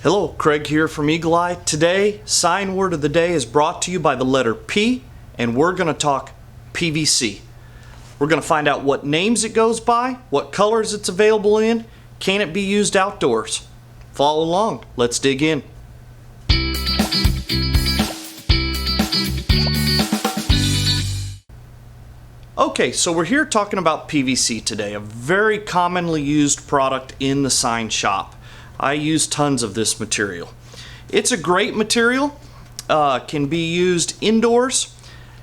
Hello, Craig here from Eagle Eye. Today, sign word of the day is brought to you by the letter P, and we're going to talk PVC. We're going to find out what names it goes by, what colors it's available in, can it be used outdoors. Follow along, let's dig in. Okay, so we're here talking about PVC today, a very commonly used product in the sign shop. I use tons of this material. It's a great material, can be used indoors,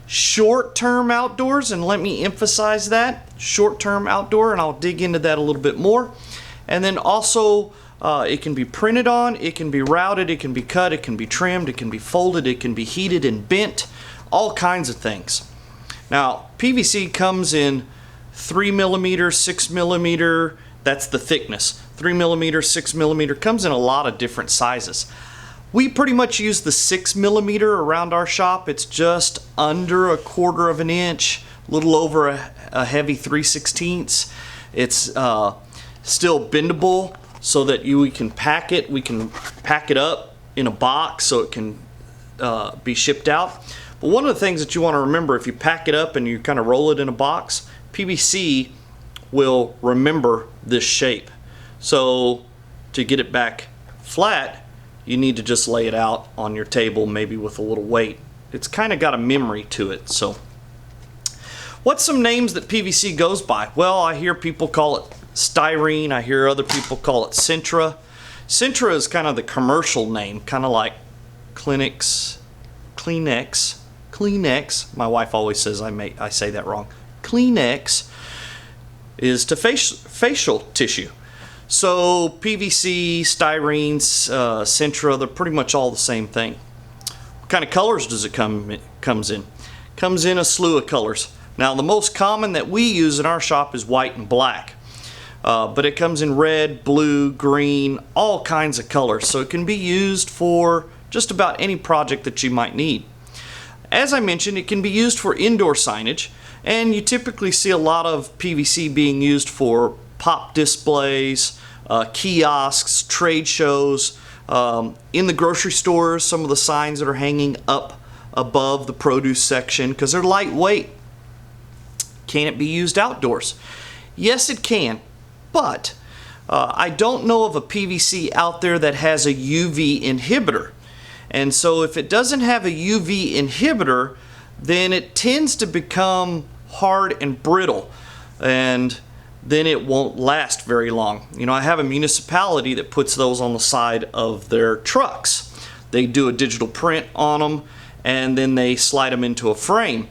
short-term outdoors, and let me emphasize that, short-term outdoor, and I'll dig into that a little bit more. And then also, it can be printed on, it can be routed, it can be cut, it can be trimmed, it can be folded, it can be heated and bent, all kinds of things. Now, PVC comes in 3mm, 6mm, that's the thickness. 3mm, 6mm, comes in a lot of different sizes. We pretty much use the 6mm around our shop. It's just under 1/4 of an inch, a little over a heavy 3/16. It's still bendable so that we can pack it. We can pack it up in a box so it can be shipped out. But one of the things that you want to remember, if you pack it up and you kind of roll it in a box, PVC will remember this shape. So to get it back flat, you need to just lay it out on your table, maybe with a little weight. It's kind of got a memory to it. So what's some names that PVC goes by? Well, I hear people call it styrene. I hear other people call it Sintra. Sintra is kind of the commercial name, kind of like Kleenex. My wife always says I say that wrong. Kleenex is to facial tissue. So PVC, styrene, Sintra, they're pretty much all the same thing. What kind of colors does it comes in? Comes in a slew of colors. Now the most common that we use in our shop is white and black. But it comes in red, blue, green, all kinds of colors. So it can be used for just about any project that you might need. As I mentioned, it can be used for indoor signage, and you typically see a lot of PVC being used for pop displays, kiosks, trade shows, in the grocery stores, some of the signs that are hanging up above the produce section because they're lightweight. Can it be used outdoors? Yes, it can, but I don't know of a PVC out there that has a UV inhibitor. And so if it doesn't have a UV inhibitor, then it tends to become hard and brittle, and then it won't last very long. You know, I have a municipality that puts those on the side of their trucks. They do a digital print on them, and then they slide them into a frame.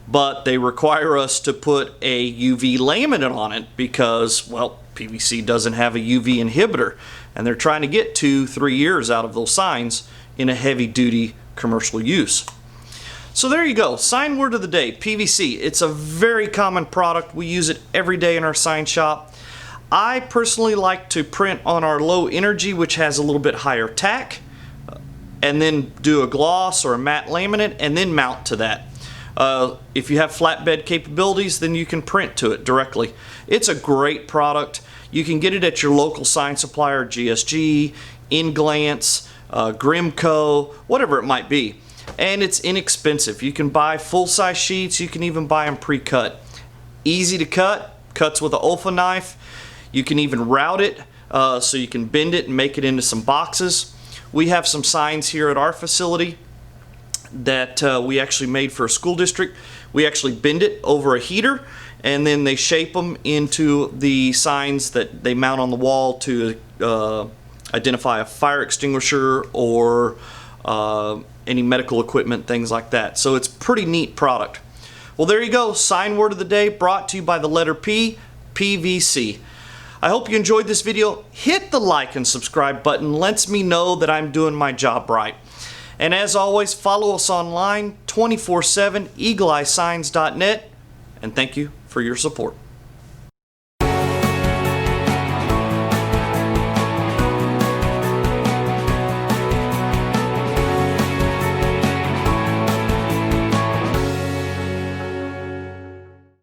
But they require us to put a UV laminate on it because, well, PVC doesn't have a UV inhibitor, and they're trying to get 2-3 years out of those signs in a heavy-duty commercial use. So there you go, sign word of the day, PVC. It's a very common product. We use it every day in our sign shop. I personally like to print on our low energy, which has a little bit higher tack, and then do a gloss or a matte laminate and then mount to that. If you have flatbed capabilities, then you can print to it directly. It's a great product. You can get it at your local sign supplier, GSG, InGlance, Grimco, whatever it might be. And it's inexpensive. You can buy full-size sheets. You can even buy them pre-cut. Easy to cut. Cuts with an Olfa knife. You can even route it so you can bend it and make it into some boxes. We have some signs here at our facility that we actually made for a school district. We actually bend it over a heater, and then they shape them into the signs that they mount on the wall to identify a fire extinguisher or any medical equipment, things like that. So it's a pretty neat product. Well, there you go. Sign word of the day brought to you by the letter P, PVC. I hope you enjoyed this video. Hit the like and subscribe button. Lets me know that I'm doing my job right. And as always, follow us online 24/7, eagleeyesigns.net, and thank you for your support.